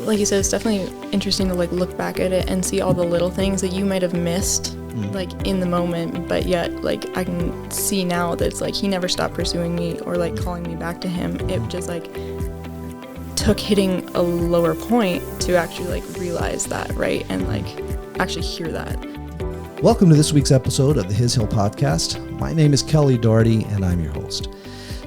like you said, it's definitely interesting to like look back at it and see all the little things that you might have missed like in the moment, but yet like I can see now that it's like he never stopped pursuing me or like calling me back to him. It just like took hitting a lower point to actually like realize that, right? And like actually hear that. Welcome to this week's episode of the His Hill Podcast. My name is Kelly Doherty and I'm your host.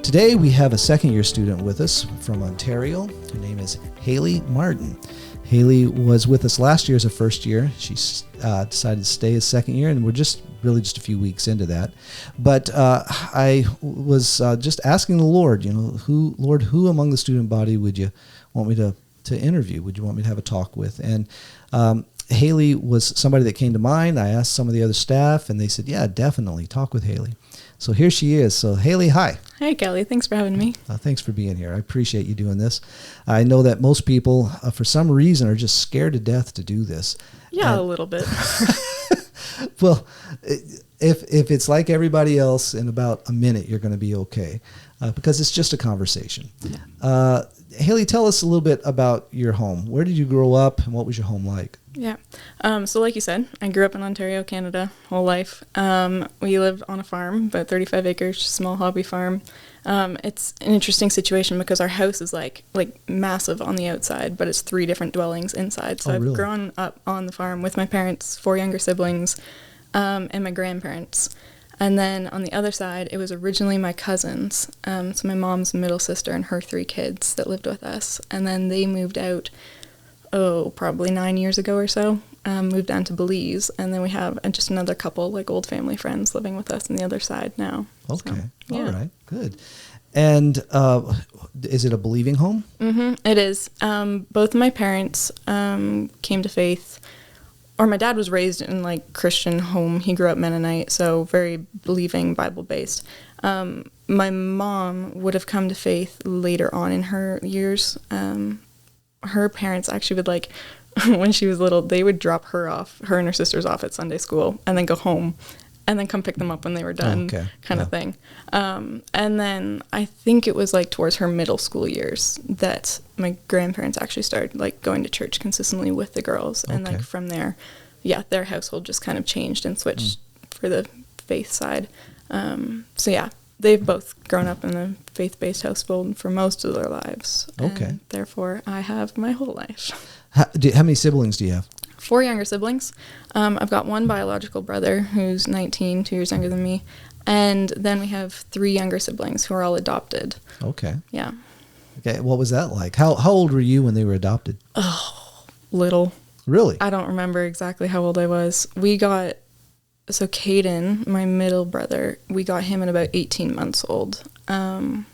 Today we have a second year student with us from Ontario. Her name is Hayley Martin. Hayley was with us last year as a first year. She decided to stay as second year, and we're just a few weeks into that. But I was just asking the Lord, who among the student body would you want me to interview? Would you want me to have a talk with? And Hayley was somebody that came to mind. I asked some of the other staff, and they said, yeah, definitely, talk with Hayley. So here she is. So Hayley, hi. Hi, Kelly. Thanks for having me. Thanks for being here. I appreciate you doing this. I know that most people, for some reason, are just scared to death to do this. Yeah, a little bit. Well, if it's like everybody else, in about a minute, you're going to be okay, because it's just a conversation. Yeah. Hayley, tell us a little bit about your home. Where did you grow up, and what was your home like? Yeah. So like you said, I grew up in Ontario, Canada, whole life. We lived on a farm, about 35 acres, small hobby farm. It's an interesting situation because our house is like massive on the outside, but it's 3 different dwellings inside. So I've grown up on the farm with my parents, 4 younger siblings, and my grandparents. And then on the other side, it was originally my cousins, so my mom's middle sister and her 3 kids that lived with us. And then they moved out, probably 9 years ago or so, moved down to Belize. And then we have just another couple, like old family friends living with us on the other side now. Okay. So, yeah. All right. Good. And is it a believing home? Mm-hmm. It is. Both my parents came to faith, or my dad was raised in like Christian home. He grew up Mennonite, so very believing, Bible-based. My mom would have come to faith later on in her years. Her parents actually would like, when she was little, they would drop her and her sisters off at Sunday school and then go home and then come pick them up when they were done, kind of thing. And then I think it was like towards her middle school years that my grandparents actually started like going to church consistently with the girls. And like from there, their household just kind of changed and switched for the faith side. So yeah, they've both grown up in a faith-based household for most of their lives. Okay. And therefore, I have my whole life. How many siblings do you have? 4 younger siblings. I've got 1 biological brother who's 19, 2 years younger than me. And then we have 3 younger siblings who are all adopted. Okay. Yeah. Okay. What was that like? How old were you when they were adopted? Oh, little. Really? I don't remember exactly how old I was. So Caden, my middle brother, we got him at about 18 months old. And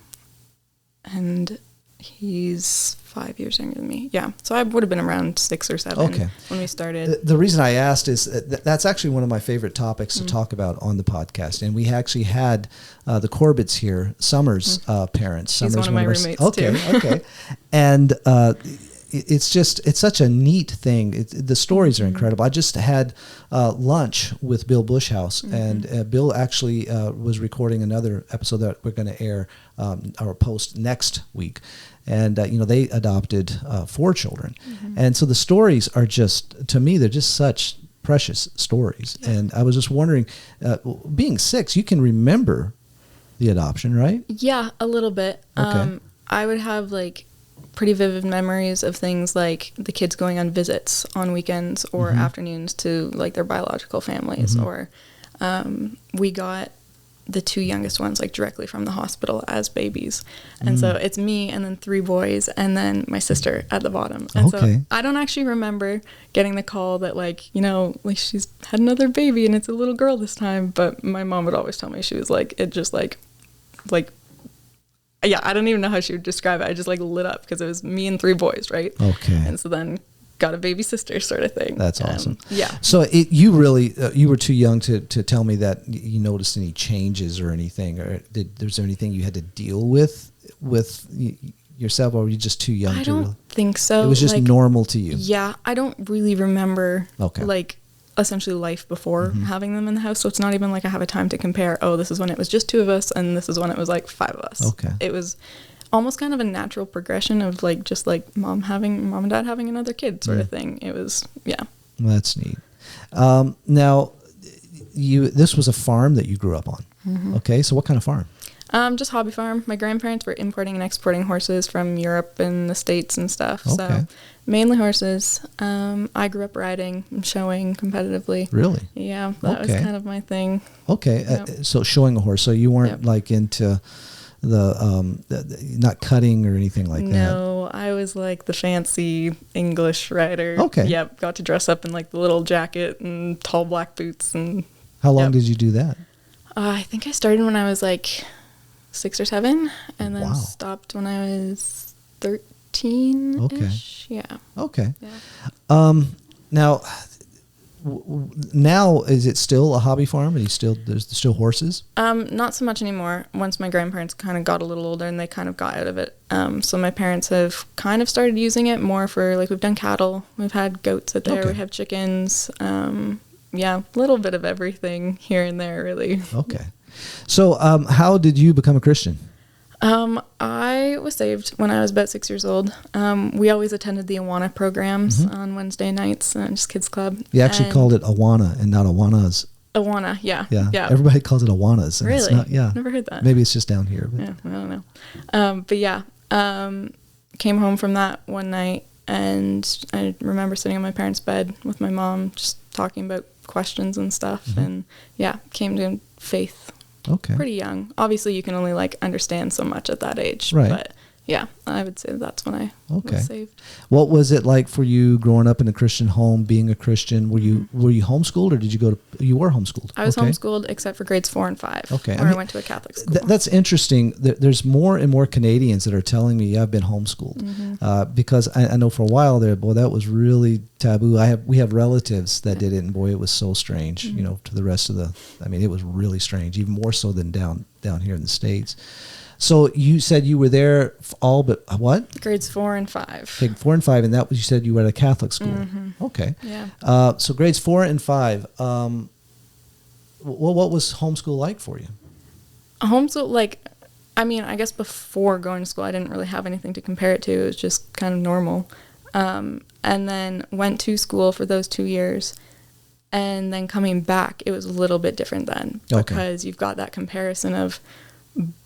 he's 5 years younger than me. Yeah. So I would have been around 6 or 7 when we started. The reason I asked is that's actually one of my favorite topics to talk about on the podcast. And we actually had the Corbetts here, Summer's parents. She's Summer's one of my roommates too. Okay. And it's such a neat thing. The stories are incredible. I just had lunch with Bill Bushhouse, and Bill actually was recording another episode that we're going to air or post next week. And, they adopted 4 children. And so the stories are to me, they're just such precious stories. Yeah. And I was just wondering, being 6, you can remember the adoption, right? Yeah, a little bit. Okay. I would have like pretty vivid memories of things like the kids going on visits on weekends or afternoons to like their biological families, or we got the 2 youngest ones like directly from the hospital as babies, and so it's me and then 3 boys and then my sister at the bottom. And so I don't actually remember getting the call that like she's had another baby and it's a little girl this time, but my mom would always tell me she was like, it just like yeah, I don't even know how she would describe it. I just like lit up because it was me and 3 boys, right? Okay. And so then got a baby sister sort of thing. That's awesome. Yeah. So you really, you were too young to tell me that you noticed any changes or anything, or was there anything you had to deal with yourself, or were you just too young I to don't think so. It was just normal to you. Yeah. I don't really remember like essentially life before having them in the house. So it's not even like I have a time to compare, this is when it was just 2 of us and this is when it was like 5 of us. Okay. It was almost kind of a natural progression of like just like mom and dad having another kid sort of thing. It was, yeah. Well, that's neat. Now, this was a farm that you grew up on. Mm-hmm. Okay, so what kind of farm? Just hobby farm. My grandparents were importing and exporting horses from Europe and the States and stuff. Okay. So mainly horses. I grew up riding and showing competitively. Really? Yeah, that was kind of my thing. Okay, yep. So showing a horse. So you weren't like into the not cutting or anything like that? No, I was like the fancy English rider. Okay. Yep, got to dress up in like the little jacket and tall black boots. And how long did you do that? I think I started when I was like 6 or 7, and then stopped when I was 13-ish. Okay. Yeah. Okay. Yeah. Now is it still a hobby farm? There's still horses? Not so much anymore. Once my grandparents kind of got a little older and they kind of got out of it. So my parents have kind of started using it more for, like, we've done cattle, we've had goats out there, we have chickens. Yeah, a little bit of everything here and there, really. Okay. So how did you become a Christian? I was saved when I was about 6 years old. We always attended the Awana programs on Wednesday nights, just kids club. You actually called it Awana and not Awanas. Awana, yeah. Everybody calls it Awanas. And really? It's not, Never heard that. Maybe it's just down here. But. Yeah, I don't know. But yeah, came home from that one night, and I remember sitting on my parents' bed with my mom, just talking about questions and stuff, and came to faith. Okay. Pretty young. Obviously, you can only like understand so much at that age. Right. But yeah, I would say that's when I was saved. What was it like for you growing up in a Christian home, being a Christian? Were you homeschooled, or did you you were homeschooled? I was homeschooled except for grades 4 and 5. Okay. Where I went to a Catholic school. That's interesting. There's more and more Canadians that are telling me I've been homeschooled because I know for a while there, boy, that was really taboo. We have relatives that did it, and boy, it was so strange, to the rest of it was really strange, even more so than down here in the States. So you said you were there all but what? Grades 4 and 5. Okay, 4 and 5, and that was, you said you were at a Catholic school. Mm-hmm. Okay. Yeah. So grades 4 and 5. What was homeschool like for you? Homeschool, I guess before going to school, I didn't really have anything to compare it to. It was just kind of normal. And then went to school for those 2 years. And then coming back, it was a little bit different then. Because you've got that comparison of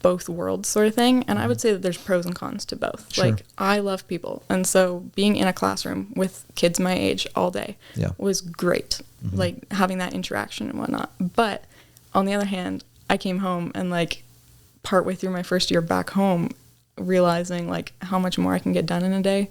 both worlds sort of thing, and I would say that there's pros and cons to both. Sure. Like, I love people, and so being in a classroom with kids my age all day was great, like having that interaction and whatnot. But on the other hand, I came home and like partway through my first year back home realizing like how much more I can get done in a day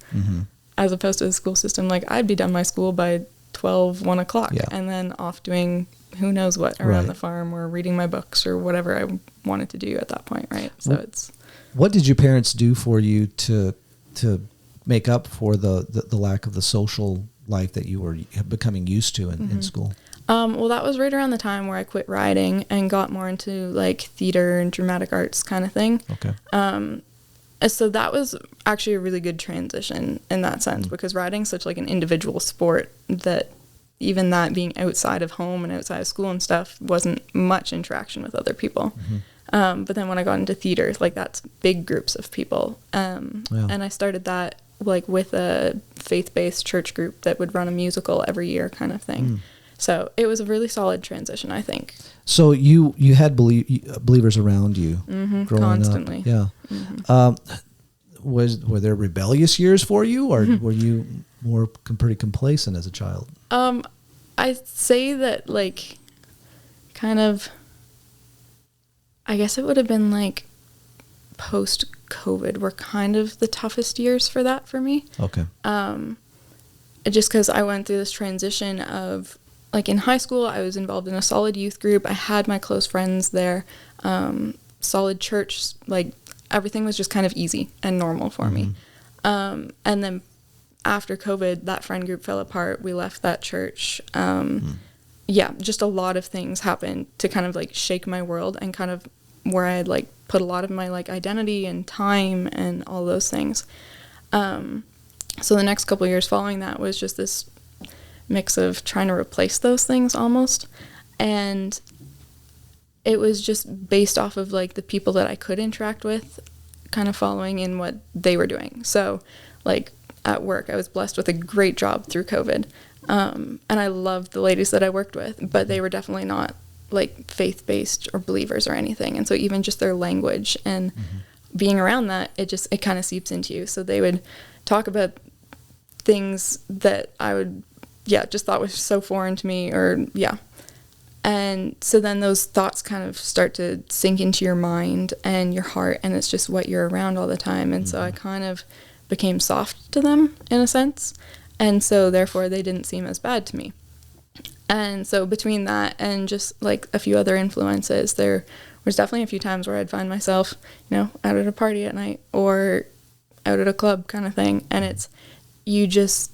as opposed to the school system. Like, I'd be done my school by 1 o'clock and then off doing who knows what around the farm or reading my books or whatever I wanted to do at that point, right? So what did your parents do for you to make up for the lack of the social life that you were becoming used to in school? Well, that was right around the time where I quit riding and got more into like theater and dramatic arts kind of thing. Okay. So that was actually a really good transition in that sense because riding's such like an individual sport that even that being outside of home and outside of school and stuff wasn't much interaction with other people. But then when I got into theater, like that's big groups of people. And I started that like with a faith-based church group that would run a musical every year kind of thing. So it was a really solid transition, I think. So you had believers around you growing constantly. up. Yeah. Were there rebellious years for you, or were you more pretty complacent as a child? I'd say that like kind of, I guess it would have been like post-COVID were kind of the toughest years for that for me. Okay. Just because I went through this transition of like in high school, I was involved in a solid youth group. I had my close friends there, solid church, like everything was just kind of easy and normal for me. And then after COVID, that friend group fell apart. We left that church. Just a lot of things happened to kind of like shake my world and kind of where I had like put a lot of my like identity and time and all those things. So the next couple of years following that was just this mix of trying to replace those things almost. And it was just based off of like the people that I could interact with kind of following in what they were doing. So like at work, I was blessed with a great job through COVID. And I loved the ladies that I worked with, but they were definitely not like faith-based or believers or anything. And so even just their language and being around that, it kind of seeps into you. So they would talk about things that I would, just thought was so foreign to me, or And so then those thoughts kind of start to sink into your mind and your heart, and it's just what you're around all the time. And so I kind of became soft to them in a sense. And so therefore they didn't seem as bad to me. And so between that and just like a few other influences, there was definitely a few times where I'd find myself, out at a party at night or out at a club kind of thing. And it's, you just,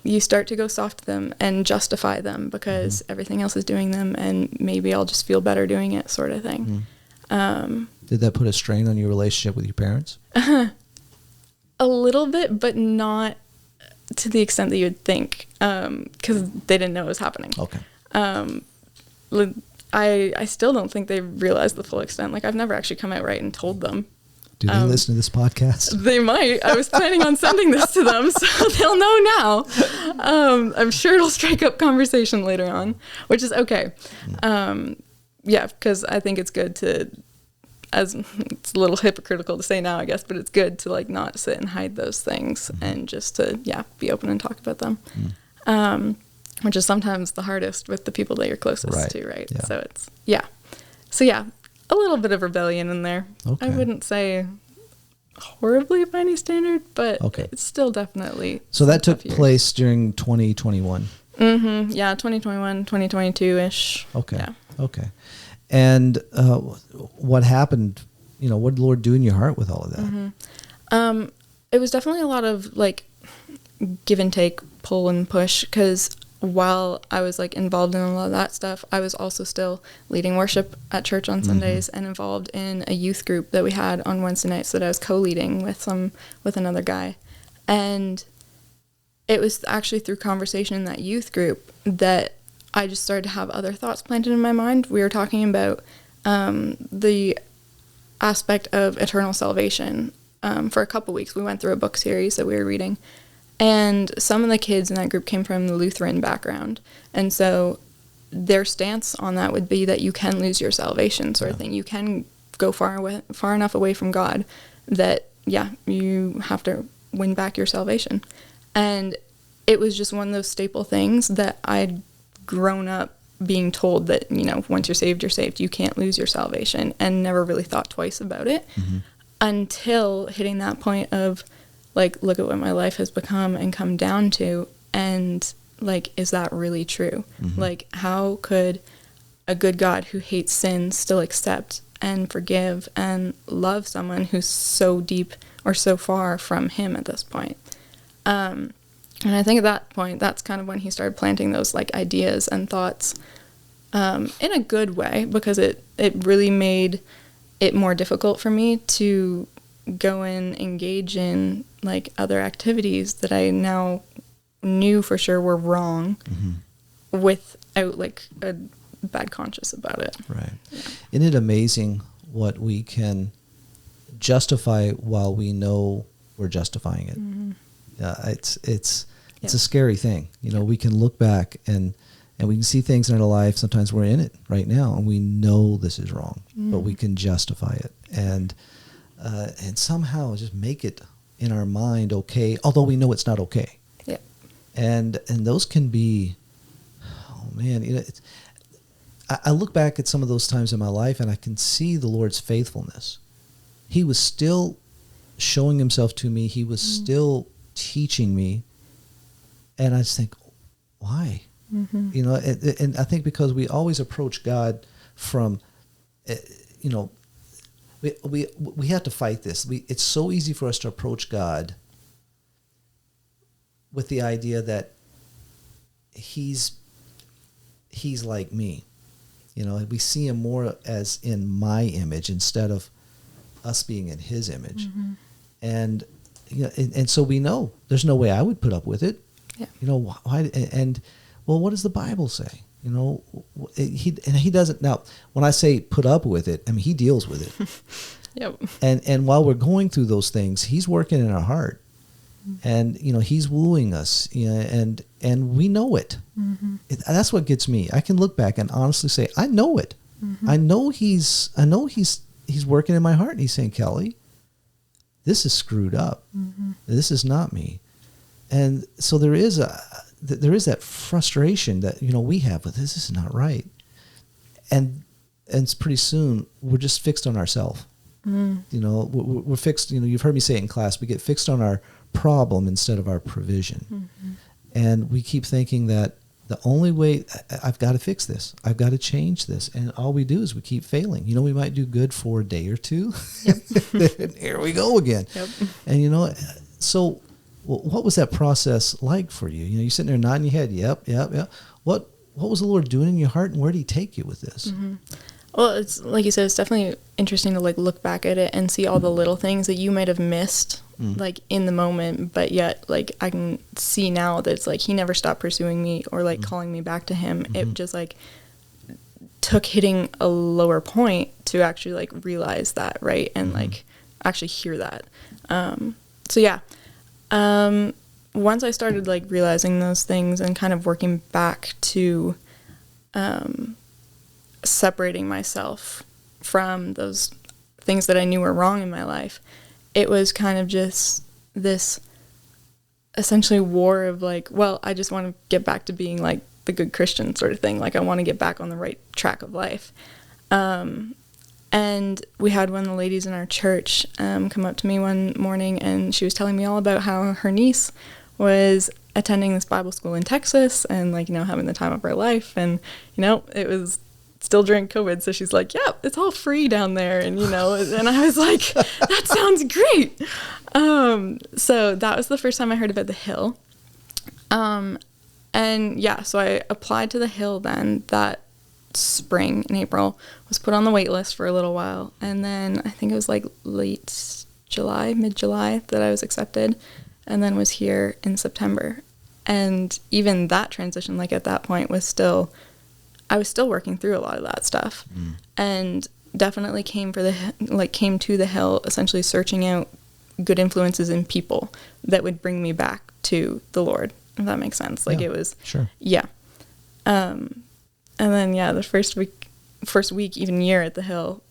you start to go soft to them and justify them because everything else is doing them, and maybe I'll just feel better doing it, sort of thing. Did that put a strain on your relationship with your parents? A little bit, but not to the extent that you would think, because they didn't know it was happening. Okay. I still don't think they realized the full extent. Like, I've never actually come out right and told them. Do they listen to this podcast? They might. I was planning on sending this to them, so they'll know now. I'm sure it'll strike up conversation later on, which is okay. Because I think it's good to, it's a little hypocritical to say now, I guess, but it's good to like not sit and hide those things and just to, be open and talk about them. Which is sometimes the hardest with the people that you're closest to, right? Yeah. So it's, a little bit of rebellion in there. Okay. I wouldn't say horribly by any standard, but it's still definitely. So that took place during 2021? Yeah, 2021, 2022-ish. Okay. Yeah. Okay. And what happened, what did the Lord do in your heart with all of that? It was definitely a lot of like give and take, pull and push, because while I was like involved in a lot of that stuff, I was also still leading worship at church on Sundays and involved in a youth group that we had on Wednesday nights that I was co-leading with another guy. And it was actually through conversation in that youth group that I just started to have other thoughts planted in my mind. We were talking about the aspect of eternal salvation for a couple weeks. We went through a book series that we were reading. And some of the kids in that group came from the Lutheran background. And so their stance on that would be that you can lose your salvation, sort of thing. You can go far enough away from God that, you have to win back your salvation. And it was just one of those staple things that I'd grown up being told that, once you're saved, you're saved. You can't lose your salvation, and never really thought twice about it until hitting that point of, like, look at what my life has become and come down to, and, like, is that really true? Like, how could a good God who hates sin still accept and forgive and love someone who's so deep or so far from him at this point? And I think at that point, that's kind of when he started planting those, like, ideas and thoughts in a good way, because it really made it more difficult for me to go and engage in like other activities that I now knew for sure were wrong without like a bad conscience about it. Right. Yeah. Isn't it amazing what we can justify while we know we're justifying it? It's a scary thing. We can look back and we can see things in our life. Sometimes we're in it right now and we know this is wrong, but we can justify it. And somehow just make it in our mind okay, although we know it's not okay. Yeah. And those can be, oh man, I look back at some of those times in my life and I can see the Lord's faithfulness. He was still showing himself to me. He was still teaching me. And I just think, why? And I think because we always approach God from, we have to fight this. It's so easy for us to approach God with the idea that he's like me. We see him more as in my image instead of us being in his image. And and so we know there's no way I would put up with it. Yeah. Why? And well, what does the Bible say? He doesn't. Now, when I say put up with it, I mean he deals with it. Yep. And while we're going through those things, he's working in our heart. And, he's wooing us, and we know it. That's what gets me. I can look back and honestly say, I know it. I know he's working in my heart. And he's saying, Kelly, this is screwed up. This is not me. And so there is that frustration that, we have, but this is not right. And it's pretty soon we're just fixed on ourselves. We're fixed, you've heard me say it in class, we get fixed on our problem instead of our provision. And we keep thinking that the only way, I've got to fix this, I've got to change this, and all we do is we keep failing. We might do good for a day or two. Yep. And here we go again. Yep. And so what was that process like for you? You're sitting there nodding your head, yep. What was the Lord doing in your heart, and where did he take you with this? Well, it's like you said, it's definitely interesting to look back at it and see all the little things that you might have missed in the moment, but yet I can see now that it's he never stopped pursuing me or calling me back to him. It just took hitting a lower point to actually realize that, right? And actually hear that. So yeah. Once I started realizing those things and kind of working back to separating myself from those things that I knew were wrong in my life, it was kind of just this essentially war of I just want to get back to being the good Christian sort of thing. I want to get back on the right track of life. And we had one of the ladies in our church come up to me one morning, and she was telling me all about how her niece was attending this Bible school in Texas and having the time of her life. And, it was still during COVID. So she's like, yeah, it's all free down there. And, and I was like, that sounds great. So that was the first time I heard about the Hill. And yeah, so I applied to the Hill then that spring in April, was put on the wait list for a little while. And then I think it was late July, mid-July that I was accepted, and then was here in September. And even that transition, at that point I was still working through a lot of that stuff, and definitely came to the Hill, essentially searching out good influences in people that would bring me back to the Lord, if that makes sense. It was, sure. Yeah. And then, the first week, even year at the Hill,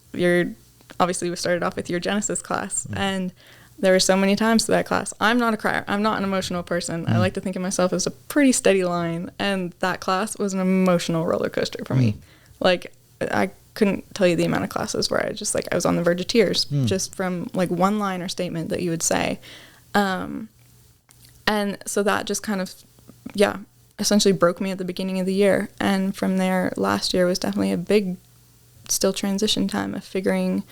obviously we started off with your Genesis class, and there were so many times to that class. I'm not a crier. I'm not an emotional person. I like to think of myself as a pretty steady line, and that class was an emotional roller coaster for me. I couldn't tell you the amount of classes where I just I was on the verge of tears just from one line or statement that you would say. And so that just kind of, essentially broke me at the beginning of the year. And from there, last year was definitely a big still transition time of figuring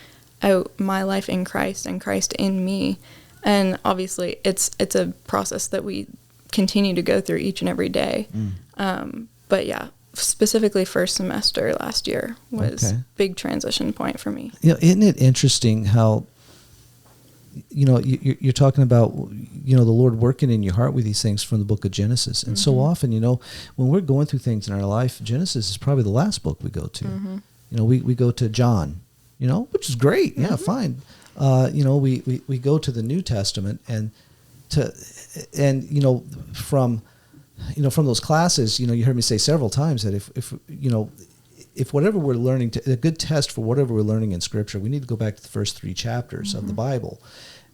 out my life in Christ and Christ in me. And obviously it's a process that we continue to go through each and every day. But yeah, specifically first semester last year was big transition point for me. Isn't it interesting how, you're talking about, the Lord working in your heart with these things from the book of Genesis. And so often, when we're going through things in our life, Genesis is probably the last book we go to. We go to John, which is great. Yeah, fine. We go to the New Testament from those classes, you heard me say several times that if whatever we're learning, a good test for whatever we're learning in Scripture, we need to go back to the first 3 chapters of the Bible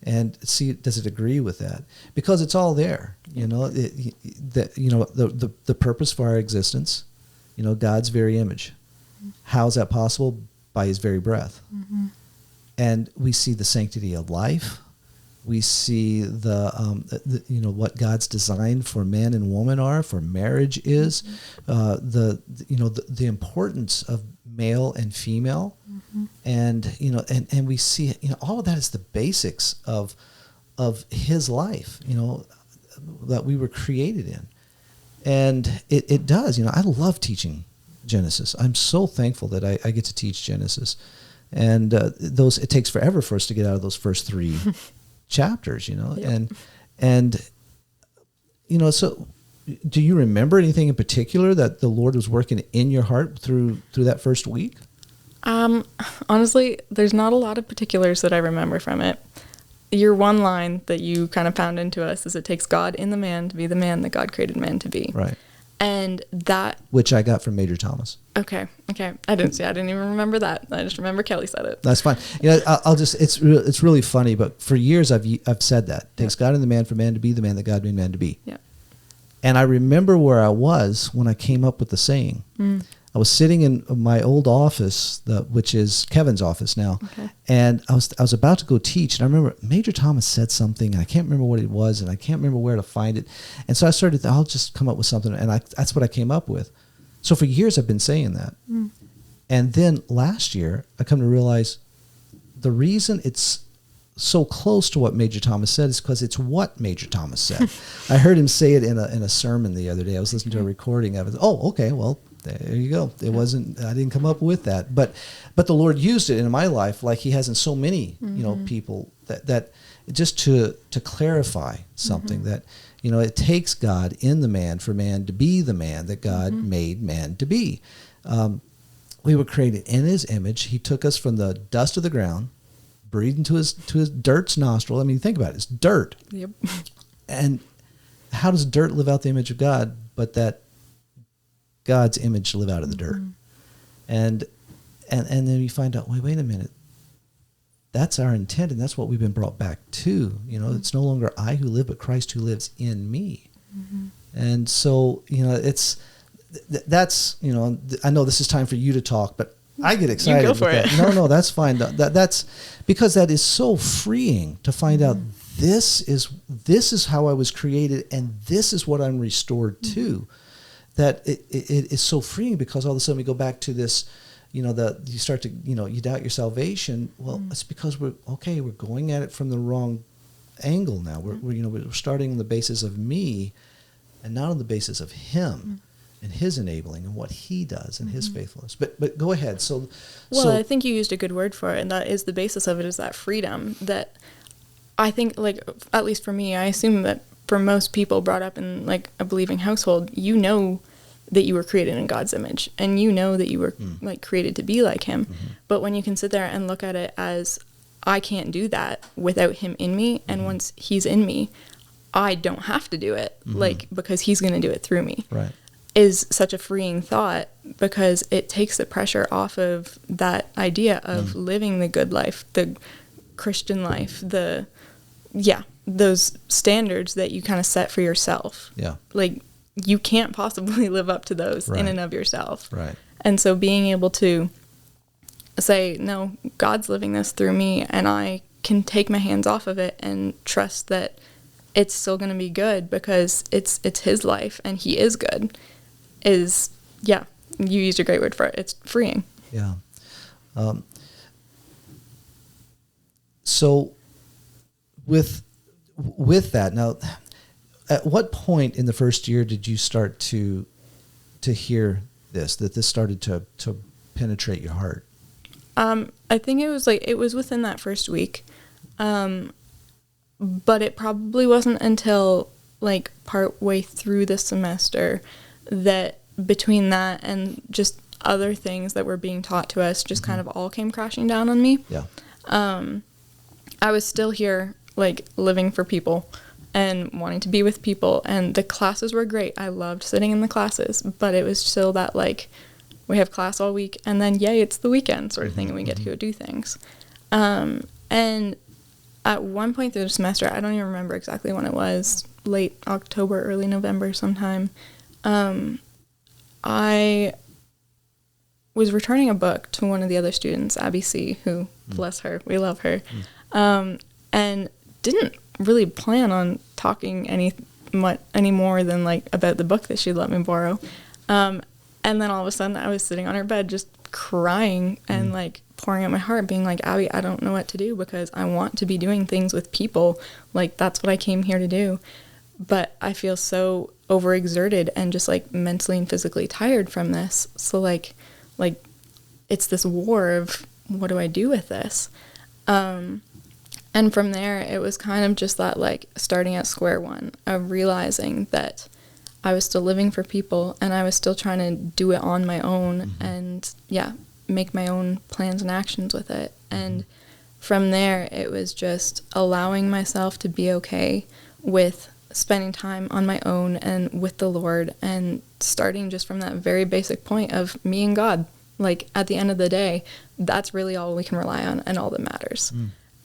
and see, does it agree with that? Because it's all there, the purpose for our existence, God's very image. How is that possible? By his very breath. And we see the sanctity of life. We see the what God's design for man and woman are, for marriage is, the importance of male and female, and we see all of that is the basics of his life, that we were created in, and it does. I love teaching Genesis. I'm so thankful that I get to teach Genesis, and it takes forever for us to get out of those first 3 chapters, yep. and so do you remember anything in particular that the Lord was working in your heart through that first week? Honestly, there's not a lot of particulars that I remember from it. Your one line that you kind of pound into us is it takes God in the man to be the man that God created man to be. Right. And that... Which I got from Major Thomas. Okay. I didn't even remember that. I just remember Kelly said it. That's fine. I'll just, it's really funny, but for years I've said that. It takes God in the man for man to be the man that God made man to be. Yeah. And I remember where I was when I came up with the saying. I was sitting in my old office, which is Kevin's office now, and I was about to go teach, and I remember Major Thomas said something, and I can't remember what it was, and I can't remember where to find it, and so I started, I'll just come up with something, and that's what I came up with. So for years I've been saying that. And then last year, I come to realize the reason it's so close to what Major Thomas said is because it's what Major Thomas said. I heard him say it in a sermon the other day. I was listening to a recording of it. Oh, okay, well, there you go. It wasn't, I didn't come up with that. But the Lord used it in my life like he has in so many, people that just to clarify something that, it takes God in the man for man to be the man that God made man to be. We were created in his image. He took us from the dust of the ground, breathed into his dirt's nostril. I mean, think about it. It's dirt. Yep. And how does dirt live out the image of God, but that God's image live out of the dirt? And then you find out, wait a minute. That's our intent, and that's what we've been brought back to. It's no longer I who live, but Christ who lives in me. And so, that's, I know this is time for you to talk, but I get excited. You go for it. No, that's fine. That's because that is so freeing to find out this is how I was created, and this is what I'm restored to. That it is so freeing, because all of a sudden we go back to this, you start to, you doubt your salvation. Well, it's because we're going at it from the wrong angle now. We're starting on the basis of me, and not on the basis of him and his enabling and what he does and his faithfulness. But go ahead. I think you used a good word for it, and that is the basis of it, is that freedom that I think, like, at least for me, I assume that for most people brought up in like a believing household, that you were created in God's image, and that you were like created to be like him. But when you can sit there and look at it as, I can't do that without him in me, and once he's in me, I don't have to do it, like, because he's going to do it through me. Right. Is such a freeing thought, because it takes the pressure off of that idea of living the good life, the Christian life, those standards that you kind of set for yourself. Yeah. Like, you can't possibly live up to those in and of yourself. Right. And so being able to say, no, God's living this through me, and I can take my hands off of it and trust that it's still going to be good, because it's his life and he is good, is, you used a great word for it. It's freeing. Yeah. So with that, now, at what point in the first year did you start to hear that this started to penetrate your heart? I think it was within that first week. But it probably wasn't until like part way through the semester that, between that and just other things that were being taught to us, just kind of all came crashing down on me. Yeah. I was still here, like, living for people and wanting to be with people, and the classes were great. I loved sitting in the classes, but it was still that, like, we have class all week, and then, yay, it's the weekend sort of thing, and we get to go do things. And at one point through the semester, I don't even remember exactly when it was, late October, early November sometime, I was returning a book to one of the other students, Abby C., who, bless her, we love her, and didn't really plan on talking any more than, like, about the book that she'd let me borrow. And then all of a sudden I was sitting on her bed just crying and, like, pouring out my heart, being like, Abby, I don't know what to do, because I want to be doing things with people. Like, that's what I came here to do. But I feel so overexerted and just, like, mentally and physically tired from this. So, like it's this war of, what do I do with this? And from there, it was kind of just that, like, starting at square one of realizing that I was still living for people, and I was still trying to do it on my own. And make my own plans and actions with it. And from there, it was just allowing myself to be okay with spending time on my own and with the Lord, and starting just from that very basic point of me and God. Like, at the end of the day, that's really all we can rely on and all that matters.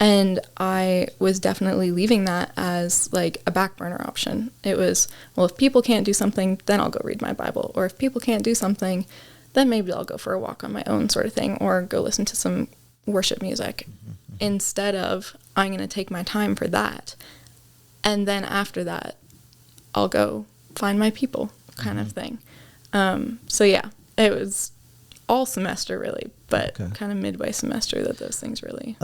And I was definitely leaving that as like a back burner option. It was, well, if people can't do something, then I'll go read my Bible. Or if people can't do something, then maybe I'll go for a walk on my own, sort of thing, or go listen to some worship music. Instead of, I'm going to take my time for that. And then after that, I'll go find my people, kind of thing. So yeah, it was all semester really, but kind of midway semester that those things really.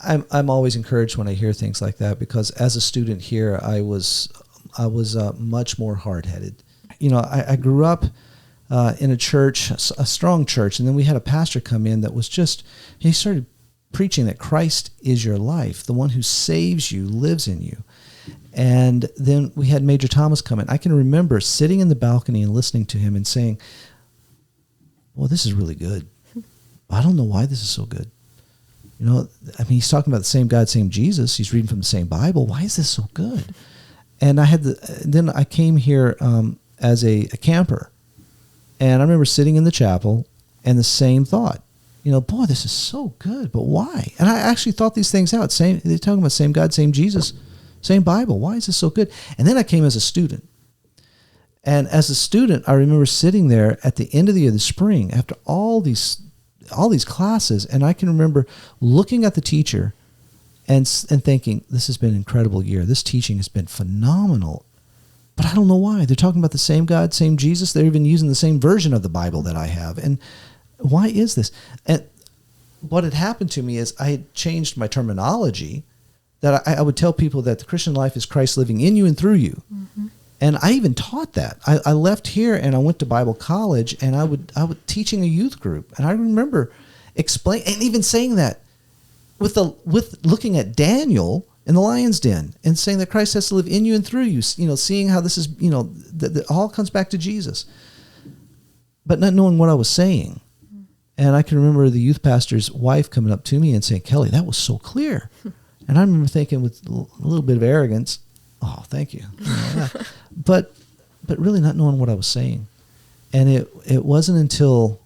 I'm always encouraged when I hear things like that, because as a student here, I was much more hard-headed. You know, I grew up in a church, a strong church, and then we had a pastor come in that was just, he started preaching that Christ is your life, the one who saves you lives in you. And then we had Major Thomas come in. I can remember sitting in the balcony and listening to him and saying, well, this is really good. I don't know why this is so good. You know, I mean, he's talking about the same God, same Jesus. He's reading from the same Bible. Why is this so good? And then I came here as a camper. And I remember sitting in the chapel and the same thought. You know, boy, this is so good, but why? And I actually thought these things out. They're talking about same God, same Jesus, same Bible. Why is this so good? And then I came as a student. And as a student, I remember sitting there at the end of the year, the spring, after all these classes, and I can remember looking at the teacher and thinking, this has been an incredible year. This teaching has been phenomenal. But I don't know why. They're talking about the same God, same Jesus. They're even using the same version of the Bible that I have. And why is this? And what had happened to me is I had changed my terminology, that I would tell people that the Christian life is Christ living in you and through you. And I even taught that. I left here and I went to Bible college, and I would teaching a youth group. And I remember explaining and even saying that with looking at Daniel in the lion's den and saying that Christ has to live in you and through you, you know, seeing how this is, you know, that all comes back to Jesus, but not knowing what I was saying. And I can remember the youth pastor's wife coming up to me and saying, Kelly, that was so clear. And I remember thinking with a little bit of arrogance, oh, thank you. But really not knowing what I was saying. And it wasn't until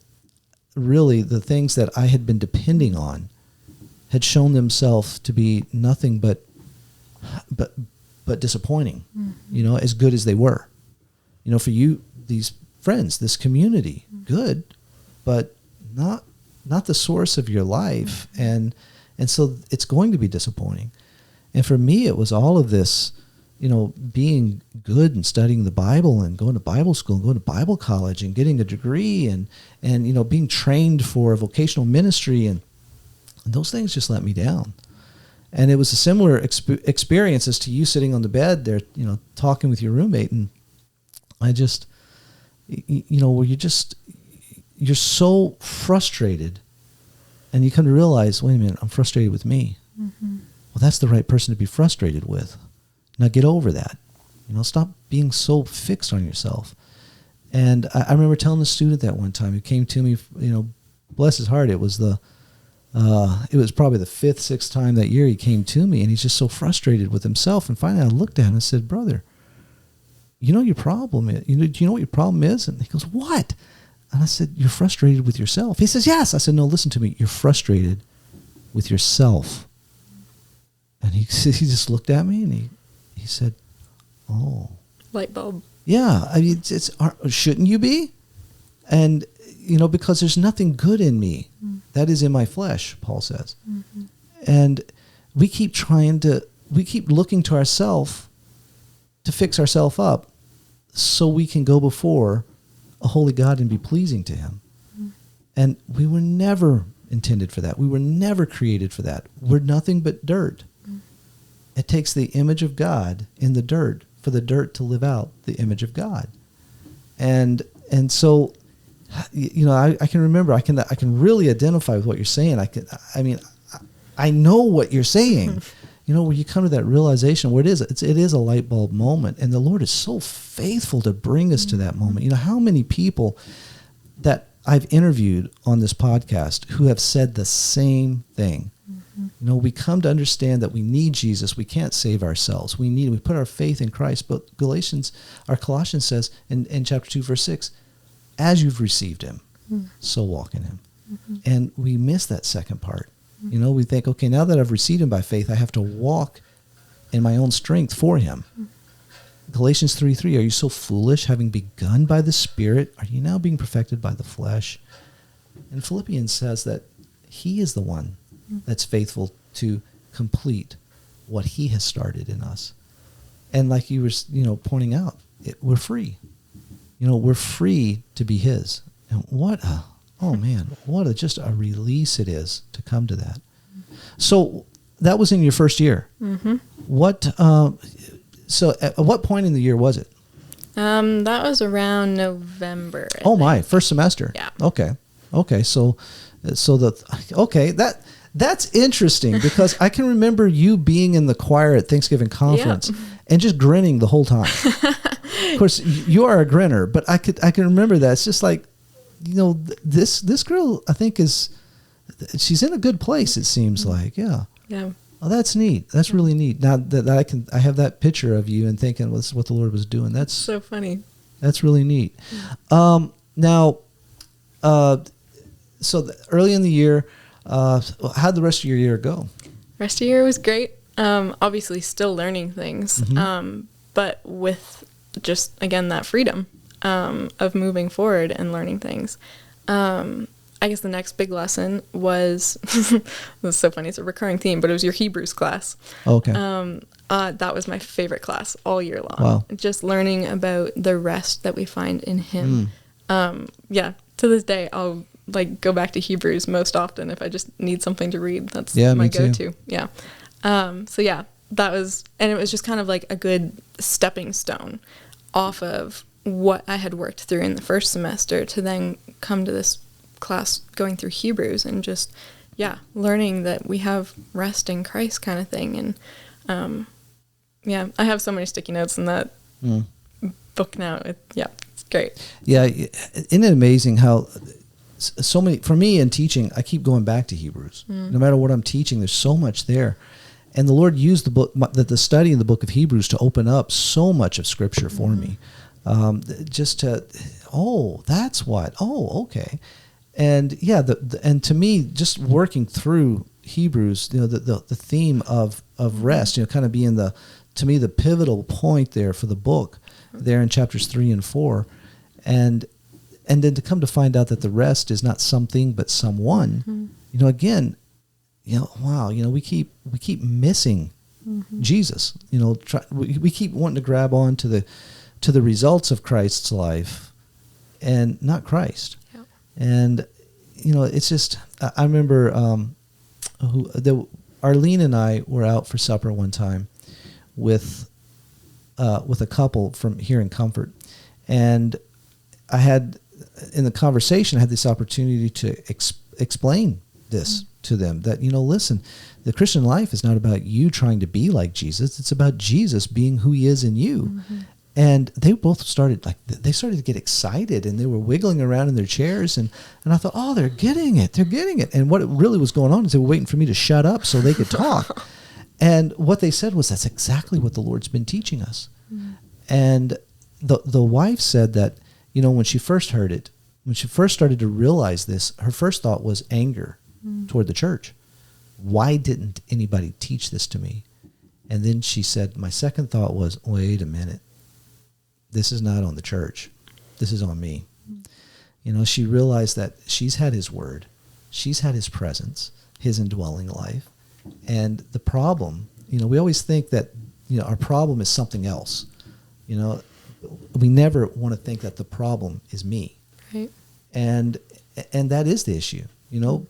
really the things that I had been depending on had shown themselves to be nothing but disappointing, you know, as good as they were. You know, for you, these friends, this community, good, but not the source of your life. And so it's going to be disappointing. And for me, it was all of this, you know, being good and studying the Bible and going to Bible school and going to Bible college and getting a degree and you know, being trained for vocational ministry, and those things just let me down. And it was a similar experience as to you sitting on the bed there, you know, talking with your roommate. And I just, you know, where you're so frustrated, and you come to realize, wait a minute, I'm frustrated with me. Well, that's the right person to be frustrated with. Now get over that. You know, stop being so fixed on yourself. And I remember telling a student that one time who came to me, you know, bless his heart, it was probably the 5th, 6th time that year he came to me, and he's just so frustrated with himself. And finally I looked at him and said, brother, you know your problem is, do you know what your problem is? And he goes, what? And I said, you're frustrated with yourself. He says, yes. I said, no, listen to me. You're frustrated with yourself. And he just looked at me and he said, oh. Light bulb. Yeah. I mean, shouldn't you be? And, you know, because there's nothing good in me. That is in my flesh, Paul says. And we keep looking to ourselves to fix ourselves up so we can go before a holy God and be pleasing to him. And we were never intended for that. We were never created for that. We're nothing but dirt. It takes the image of God in the dirt for the dirt to live out the image of God. And so, you know, I can remember, I can really identify with what you're saying. I know what you're saying. You know, where you come to that realization where it is a light bulb moment, and the Lord is so faithful to bring us to that moment. You know, how many people that I've interviewed on this podcast who have said the same thing. We come to understand that we need Jesus. We can't save ourselves. We put our faith in Christ. But Colossians says in chapter 2, verse 6, as you've received him, so walk in him. And we miss that second part. We think, okay, now that I've received him by faith, I have to walk in my own strength for him. Galatians 3:3, are you so foolish, having begun by the Spirit? Are you now being perfected by the flesh? And Philippians says that he is the one that's faithful to complete what he has started in us. And like you were, pointing out, we're free. We're free to be his. And what just a release it is to come to that. So that was in your first year. So at what point in the year was it? That was around November. First semester. Yeah. Okay. That's interesting because I can remember you being in the choir at Thanksgiving conference and just grinning the whole time. Of course, you are a grinner, but I can remember that. It's just like, this girl, I think she's in a good place. It seems like, yeah. Oh, that's neat. That's really neat. Now that I have that picture of you and thinking, well, this is what the Lord was doing. That's so funny. That's really neat. So early in the year, how'd the rest of your year go? Rest of the year was great. Obviously still learning things, but with just, again, that freedom of moving forward and learning things. I guess the next big lesson was, this is so funny, it's a recurring theme, but it was your Hebrews class. Okay. That was my favorite class all year long. Wow. Just learning about the rest that we find in him. To this day, I'll go back to Hebrews most often if I just need something to read. That's my go-to. Yeah. That was, and it was just kind of like a good stepping stone off of what I had worked through in the first semester to then come to this class going through Hebrews and just, learning that we have rest in Christ kind of thing. And, I have so many sticky notes in that book now. It's great. Yeah. Isn't it amazing how so many, for me in teaching, I keep going back to Hebrews. No matter what I'm teaching, there's so much there. And the Lord used the study in the book of Hebrews to open up so much of Scripture for me. Just to, that's what, okay. And and to me, just working through Hebrews, the theme of rest, kind of being to me the pivotal point there for the book, there in chapters 3 and 4, and then to come to find out that the rest is not something but someone. Again, we keep missing Jesus. We keep wanting to grab on to the results of Christ's life, and not Christ. And, it's just, I remember Arlene and I were out for supper one time with a couple from here in Comfort. And I had, in the conversation, I had this opportunity to explain this to them, that, listen, the Christian life is not about you trying to be like Jesus. It's about Jesus being who he is in you. And they both started to get excited, and they were wiggling around in their chairs. And I thought, they're getting it. And what really was going on is they were waiting for me to shut up so they could talk. And what they said was, that's exactly what the Lord's been teaching us. And the wife said that, when she first heard it, when she first started to realize this, her first thought was anger toward the church. Why didn't anybody teach this to me? And then she said, my second thought was, wait a minute. This is not on the church. This is on me. She realized that she's had his word. She's had his presence, his indwelling life. And the problem, we always think that, our problem is something else. We never want to think that the problem is me. Right. And that is the issue.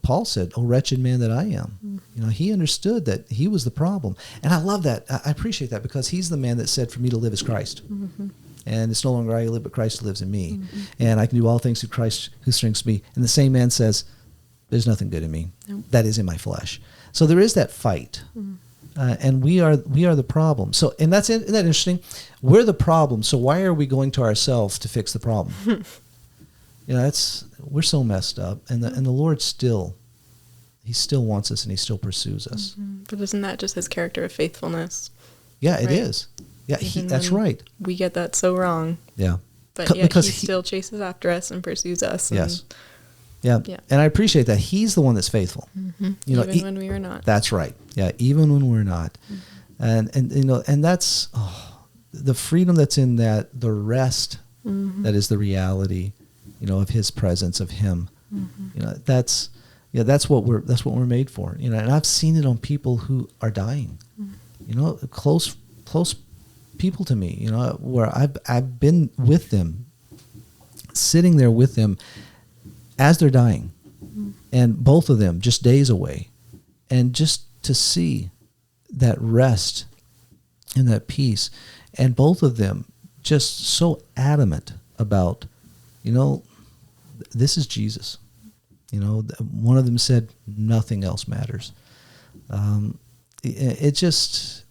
Paul said, "Oh, wretched man that I am." He understood that he was the problem. And I love that. I appreciate that, because he's the man that said, for me to live is Christ. And it's no longer I who live, but Christ who lives in me. And I can do all things through Christ who strengthens me. And the same man says, there's nothing good in me. Nope. That is in my flesh. So there is that fight. And we are the problem. So, and isn't that interesting? We're the problem. So why are we going to ourselves to fix the problem? we're so messed up, and the Lord he still wants us, and he still pursues us. Mm-hmm. But isn't that just his character of faithfulness? Yeah, right? It is. Yeah, that's right. We get that so wrong. Yeah. But yet because he still chases after us and pursues us. And yes. Yeah. And I appreciate that. He's the one that's faithful. Mm-hmm. Even when we are not. That's right. Yeah, even when we're not. Mm-hmm. And that's the freedom that's in that, the rest that is the reality, of his presence, of him. Mm-hmm. That's what we're made for. And I've seen it on people who are dying. Mm-hmm. Close people to me, where I've been with them, sitting there with them as they're dying, and both of them just days away, and just to see that rest and that peace, and both of them just so adamant about, this is Jesus. One of them said nothing else matters. It just,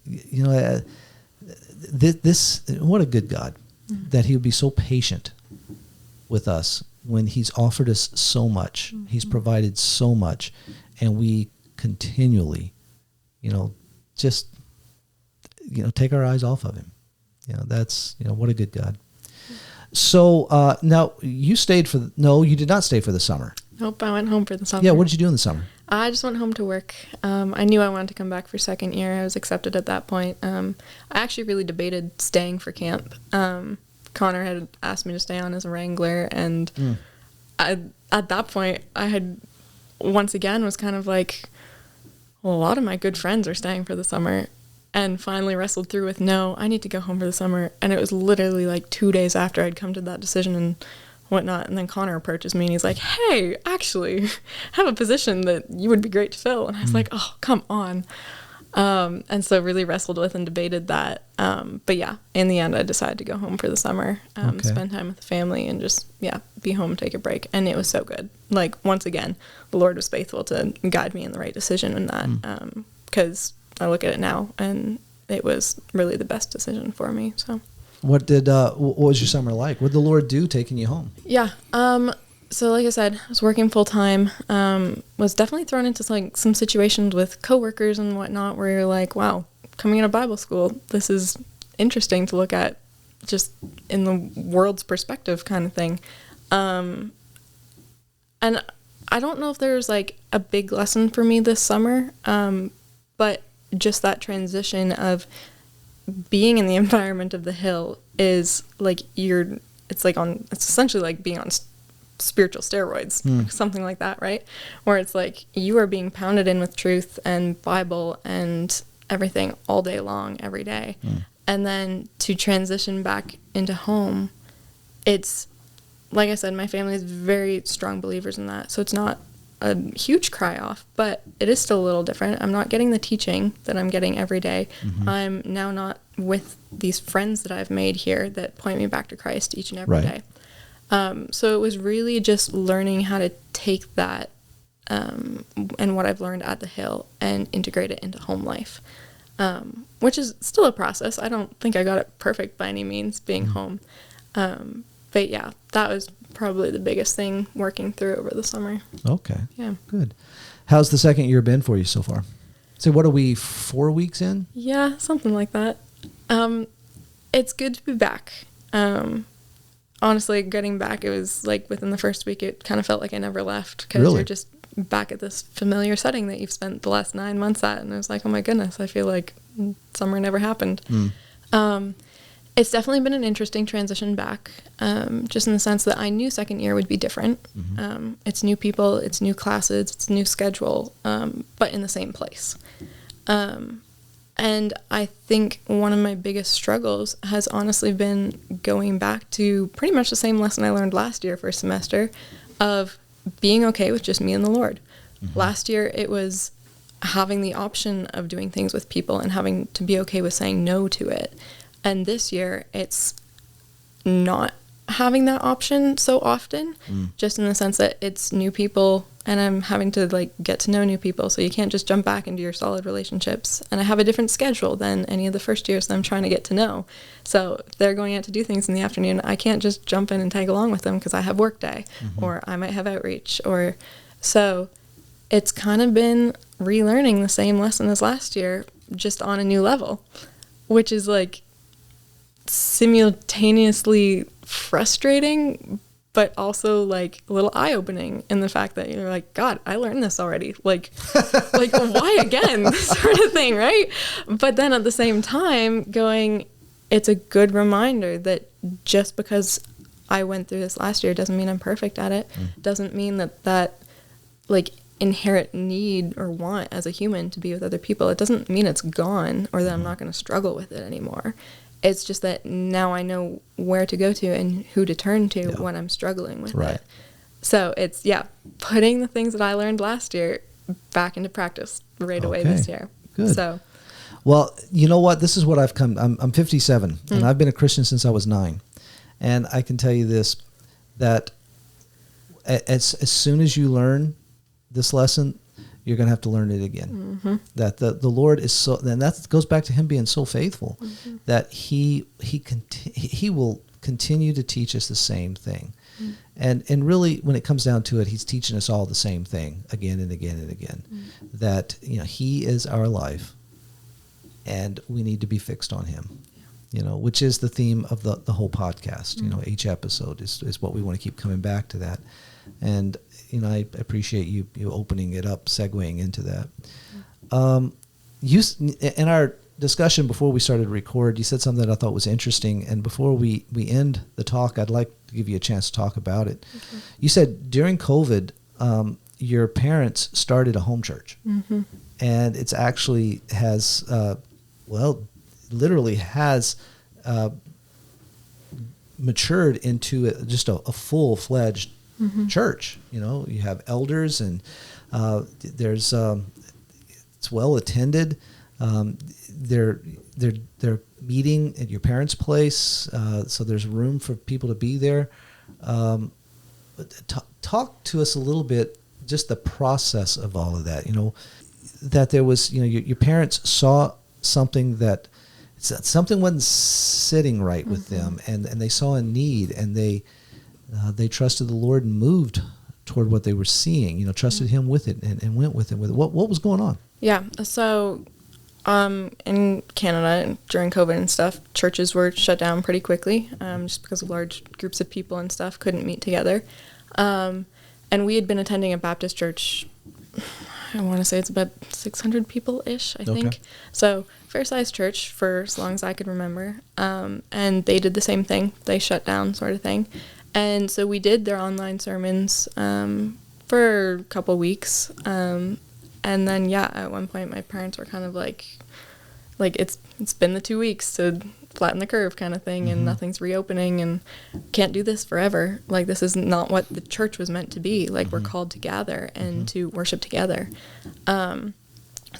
this, what a good God, that he would be so patient with us when he's offered us so much. Mm-hmm. He's provided so much, and we continually, just, take our eyes off of him. That's, what a good God. So now you you did not stay for the summer. Nope, I went home for the summer. Yeah, what did you do in the summer? I just went home to work. I knew I wanted to come back for second year. I was accepted at that point. I actually really debated staying for camp. Connor had asked me to stay on as a wrangler, and at that point, I had once again was kind of like, well, a lot of my good friends are staying for the summer, and finally wrestled through with, no, I need to go home for the summer. And it was literally like 2 days after I'd come to that decision and whatnot, and then Connor approaches me and he's like, hey, actually, I have a position that you would be great to fill. And I was like, oh, come on. And so really wrestled with and debated that. But yeah, in the end, I decided to go home for the summer, spend time with the family, and just, be home, take a break. And it was so good. Like, once again, the Lord was faithful to guide me in the right decision in that, because I look at it now, and it was really the best decision for me. So what was your summer like? What did the Lord do taking you home? Yeah. So like I said, I was working full time, was definitely thrown into some situations with coworkers and whatnot where you're like, wow, coming out of Bible school, this is interesting to look at just in the world's perspective kind of thing. And I don't know if there's like a big lesson for me this summer, but just that transition of being in the environment of the Hill is like it's essentially like being on spiritual steroids, something like that, right? Where it's like you are being pounded in with truth and Bible and everything all day long, every day. And then to transition back into home, it's, like I said, my family is very strong believers in that. So it's not a huge cry off, but it is still a little different. I'm not getting the teaching that I'm getting every day. I'm now not with these friends that I've made here that point me back to Christ each and every day. So it was really just learning how to take that and what I've learned at the Hill and integrate it into home life, which is still a process. I don't think I got it perfect by any means being home. But yeah, that was probably the biggest thing working through over the summer. Okay. Yeah. Good. How's the second year been for you so far? So what are we, 4 weeks in? Yeah, something like that. It's good to be back. Honestly, getting back, it was like within the first week, it kind of felt like I never left because you're just back at this familiar setting that you've spent the last 9 months at. And I was like, oh my goodness, I feel like summer never happened. It's definitely been an interesting transition back, just in the sense that I knew second year would be different. It's new people, it's new classes, it's new schedule, but in the same place. And I think one of my biggest struggles has honestly been going back to pretty much the same lesson I learned last year first semester of being okay with just me and the Lord. Last year, it was having the option of doing things with people and having to be okay with saying no to it. And this year, it's not having that option so often, just in the sense that it's new people and I'm having to like get to know new people. So you can't just jump back into your solid relationships. And I have a different schedule than any of the first years that I'm trying to get to know. So if they're going out to do things in the afternoon, I can't just jump in and tag along with them because I have work day, or I might have outreach, or so it's kind of been relearning the same lesson as last year, just on a new level, which is like simultaneously frustrating, but also like a little eye-opening in the fact that you're like, God, I learned this already. Like why again? Sort of thing, right? But then at the same time going, it's a good reminder that just because I went through this last year doesn't mean I'm perfect at it. Doesn't mean that like inherent need or want as a human to be with other people, it doesn't mean it's gone or that I'm not going to struggle with it anymore. It's just that now I know where to go to and who to turn to when I'm struggling with it. So it's, putting the things that I learned last year back into practice right away this year. Good. So, well, you know what? This is what I've come. I'm 57, and I've been a Christian since I was 9. And I can tell you this, that as soon as you learn this lesson, you're going to have to learn it again. That the Lord is so, and that goes back to him being so faithful, that he will continue to teach us the same thing. And really, when it comes down to it, he's teaching us all the same thing again and again and again. That, you know, he is our life, and we need to be fixed on him. You know, which is the theme of the whole podcast. You know, each episode is what we want to keep coming back to that. And, you know, I appreciate you opening it up, segueing into that. In our discussion before we started to record, you said something that I thought was interesting. And before we end the talk, I'd like to give you a chance to talk about it. Okay. You said during COVID, your parents started a home church. And it's actually has, literally has matured into just a full-fledged church. You know, you have elders, and there's it's well attended. They're meeting at your parents' place, so there's room for people to be there. Talk to us a little bit, just the process of all of that. You know, that there was, you know, your parents saw something that something wasn't sitting right with them, and they saw a need, and they trusted the Lord and moved toward what they were seeing. You know, trusted Him with it and went with it. What was going on? Yeah. So, in Canada during COVID and stuff, churches were shut down pretty quickly, just because of large groups of people and stuff couldn't meet together. And we had been attending a Baptist church. I want to say it's about 600 people-ish, I think. So, fair-sized church for as long as I could remember. And they did the same thing. They shut down, sort of thing. And so we did their online sermons for a couple weeks. And then, at one point, my parents were kind of like it's been the 2 weeks to flatten the curve kind of thing, and nothing's reopening, and can't do this forever. Like, this is not what the church was meant to be. Like, we're called to gather and to worship together. So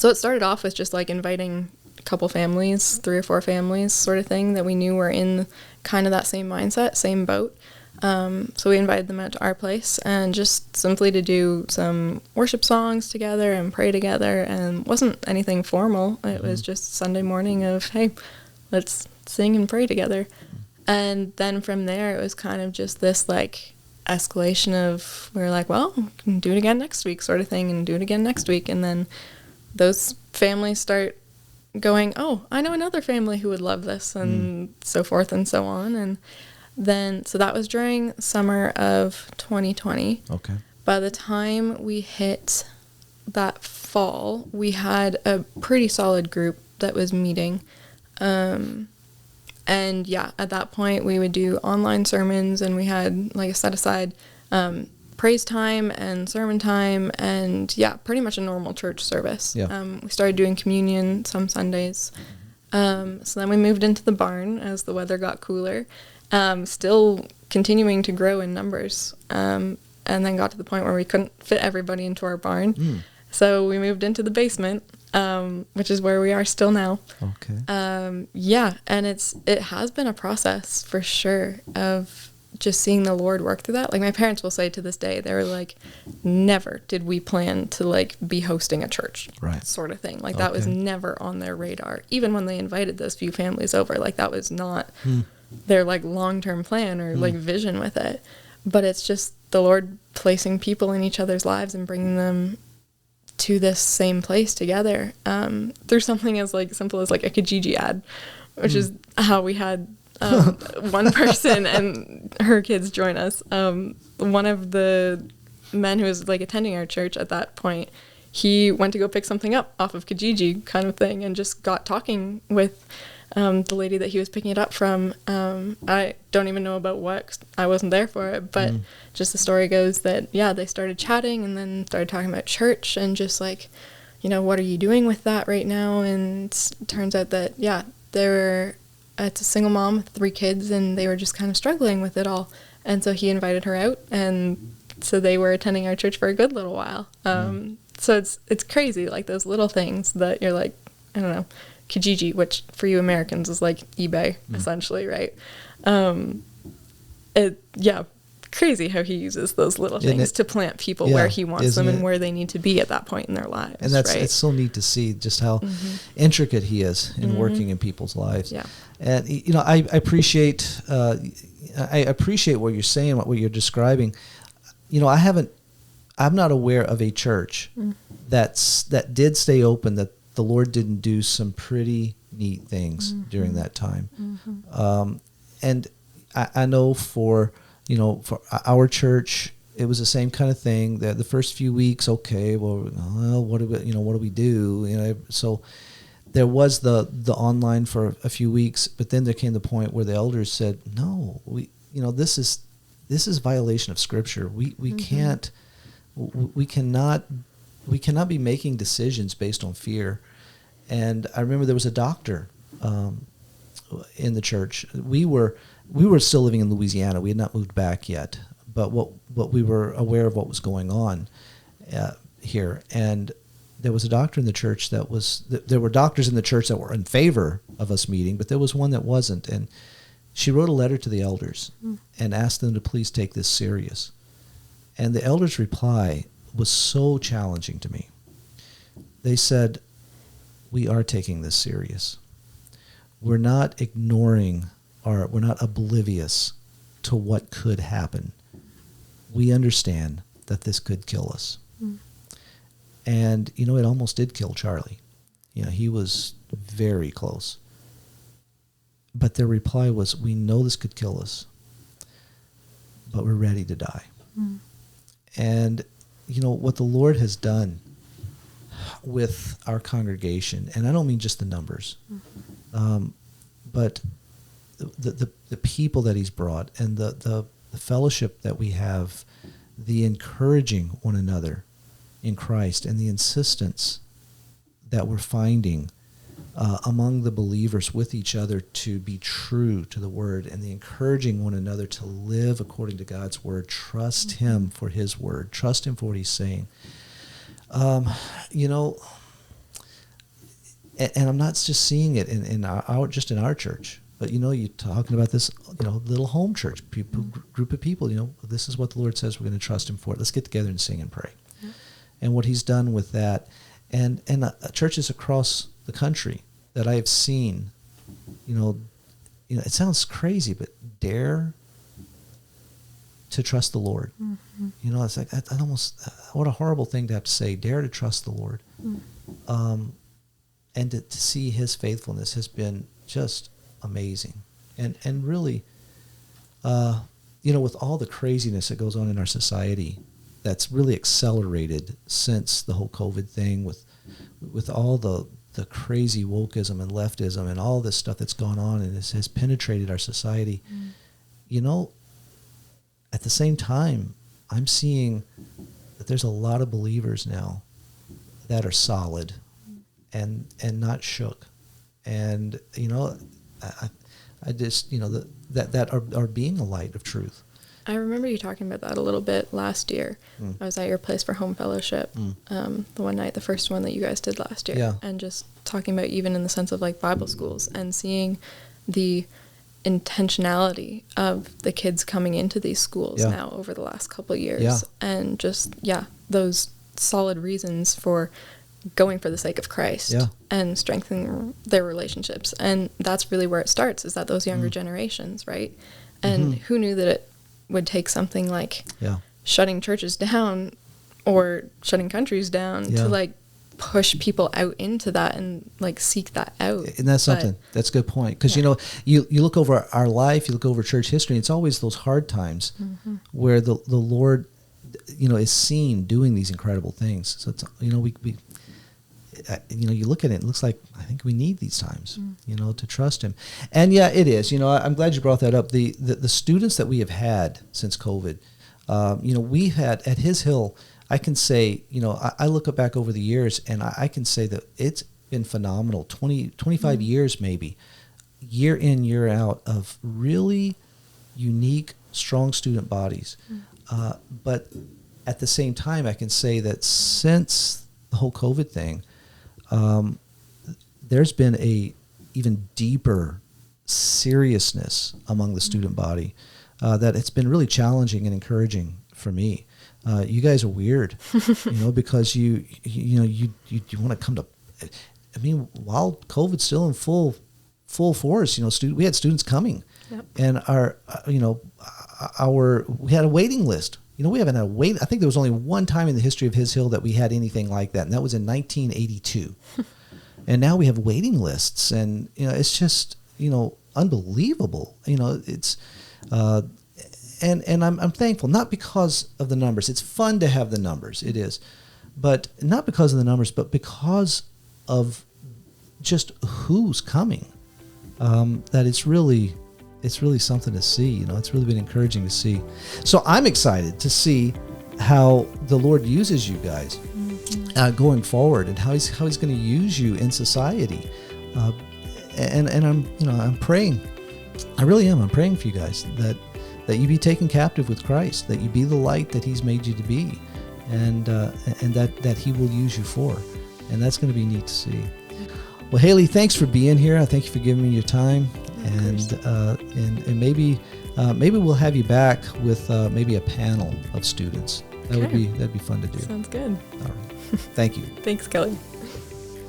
it started off with just, like, inviting a couple families, 3 or 4 families sort of thing, that we knew were in kind of that same mindset, same boat. So we invited them out to our place, and just simply to do some worship songs together and pray together, and wasn't anything formal. It was just Sunday morning of, hey, let's sing and pray together. And then from there, it was kind of just this, like, escalation of, we were like, well, we can do it again next week sort of thing, and do it again next week. And then those families start going, oh, I know another family who would love this, and so forth and so on. And then, so that was during summer of 2020. Okay. By the time we hit that fall, we had a pretty solid group that was meeting. And at that point we would do online sermons, and we had like a set aside praise time and sermon time, and pretty much a normal church service. We started doing communion some Sundays. So then we moved into the barn as the weather got cooler, still continuing to grow in numbers, and then got to the point where we couldn't fit everybody into our barn. So we moved into the basement, which is where we are still now. Okay. And it has been a process for sure of just seeing the Lord work through that. Like, my parents will say to this day, they were like, never did we plan to, like, be hosting a church, right, sort of thing. Like, that was never on their radar. Even when they invited those few families over, like, that was not their, like, long-term plan or, like, vision with it. But it's just the Lord placing people in each other's lives and bringing them to this same place together, through something as, like, simple as, like, a Kijiji ad, which is how we had one person and her kids join us. One of the men who was, like, attending our church at that point, he went to go pick something up off of Kijiji kind of thing and just got talking with the lady that he was picking it up from. I don't even know about what, 'cause I wasn't there for it, but just the story goes that, yeah, they started chatting and then started talking about church and just, like, you know, what are you doing with that right now? And it turns out that, yeah, it's a single mom with 3 kids, and they were just kind of struggling with it all. And so he invited her out, and so they were attending our church for a good little while. So it's crazy, like, those little things that you're like, I don't know, Kijiji, which for you Americans is like eBay, essentially, right? Crazy how he uses those little things to plant people where he wants them and where they need to be at that point in their lives. And it's so neat to see just how intricate he is in working in people's lives. Yeah. And, you know, I appreciate what you're saying, what you're describing. You know, I'm not aware of a church that did stay open, that the Lord didn't do some pretty neat things during that time. And I know for our church, it was the same kind of thing. That the first few weeks, what do we do? You know, so there was the online for a few weeks, but then there came the point where the elders said, "No, this is violation of Scripture. We cannot be making decisions based on fear." And I remember there was a doctor in the church. We were still living in Louisiana. We had not moved back yet, but what we were aware of what was going on here. And there was a doctor in the church there were doctors in the church that were in favor of us meeting, but there was one that wasn't. And she wrote a letter to the elders and asked them to please take this serious. And the elders' reply was so challenging to me. They said, "We are taking this serious. We're not ignoring we're not oblivious to what could happen. We understand that this could kill us." And, you know, it almost did kill Charlie. You know, he was very close. But their reply was, "We know this could kill us, but we're ready to die." And, you know, what the Lord has done with our congregation, and I don't mean just the numbers, but the people that he's brought, and the fellowship that we have, the encouraging one another in Christ, and the insistence that we're finding among the believers with each other to be true to the Word, and the encouraging one another to live according to God's Word, trust Him for His Word, trust Him for what He's saying. You know, and I'm not just seeing it in our church, but, you know, you're talking about this, you know, little home church group of people. You know, this is what the Lord says, we're going to trust Him for it. Let's get together and sing and pray. Yeah. And what He's done with that, and churches across the country that I have seen, you know, it sounds crazy, but dare to trust the Lord. You know, it's like I almost, what a horrible thing to have to say. Dare to trust the Lord, and to see His faithfulness has been just amazing, and really, you know, with all the craziness that goes on in our society, that's really accelerated since the whole COVID thing, with all the crazy wokeism and leftism and all this stuff that's gone on, and has penetrated our society. You know, at the same time, I'm seeing that there's a lot of believers now that are solid and not shook, and, you know, I just, you know, that are being a light of truth. I remember you talking about that a little bit last year. I was at your place for home fellowship, the one night, the first one that you guys did last year, and just talking about even in the sense of, like, Bible schools, and seeing the intentionality of the kids coming into these schools now over the last couple of years, and just those solid reasons for going for the sake of Christ and strengthening their relationships. And that's really where it starts, is that those younger generations, right? And who knew that it would take something like shutting churches down or shutting countries down to like push people out into that and like seek that out. And that's something. That's a good point. Because, you know, you look over our life, you look over church history, it's always those hard times where the Lord, you know, is seen doing these incredible things. So, it's, you know, we you know, you look at it, it looks like, I think we need these times, you know, to trust him. And it is. You know, I'm glad you brought that up. The students that we have had since COVID, you know, we've had at His Hill, I can say, you know, I look back over the years and I can say that it's been phenomenal. 25 years maybe, year in, year out, of really unique, strong student bodies. But at the same time, I can say that since the whole COVID thing, there's been a even deeper seriousness among the student body that it's been really challenging and encouraging for me. You guys are weird, you know, because you want to come to. I mean, while COVID's still in full force, you know, we had students coming, and we had a waiting list. You know, we haven't had a wait. I think there was only one time in the history of His Hill that we had anything like that, and that was in 1982. And now we have waiting lists, and you know, it's just, you know, unbelievable. You know, it's. And I'm thankful, not because of the numbers. It's fun to have the numbers, it is, but not because of the numbers, but because of just who's coming. That it's really something to see. You know, it's really been encouraging to see. So I'm excited to see how the Lord uses you guys going forward, and how He's going to use you in society. And I'm praying. I really am. I'm praying for you guys that you be taken captive with Christ, that you be the light that He's made you to be, and that He will use you for. And that's going to be neat to see. Well, Hayley, thanks for being here. I thank you for giving me your time. And maybe we'll have you back with maybe a panel of students. That'd be fun to do. Sounds good. All right. Thank you. Thanks, Kelly.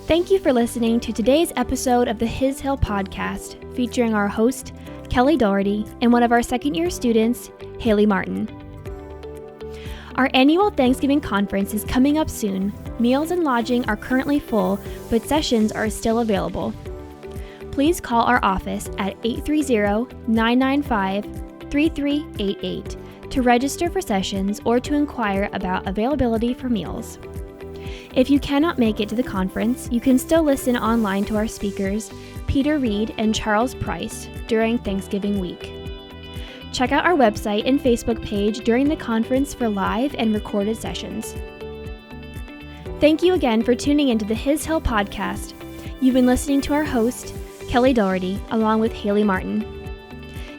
Thank you for listening to today's episode of the His Hill podcast, featuring our host, Kelly Doherty, and one of our second-year students, Hayley Martin. Our annual Thanksgiving conference is coming up soon. Meals and lodging are currently full, but sessions are still available. Please call our office at 830-995-3388 to register for sessions or to inquire about availability for meals. If you cannot make it to the conference, you can still listen online to our speakers, Peter Reed and Charles Price, during Thanksgiving week. Check out our website and Facebook page during the conference for live and recorded sessions. Thank you again for tuning into the His Hill podcast. You've been listening to our host, Kelly Doherty, along with Hayley Martin.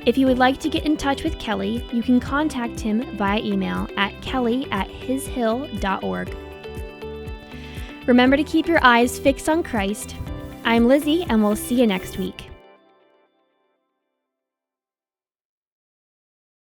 If you would like to get in touch with Kelly, you can contact him via email at kelly@hishill.org. Remember to keep your eyes fixed on Christ. I'm Lizzie, and we'll see you next week.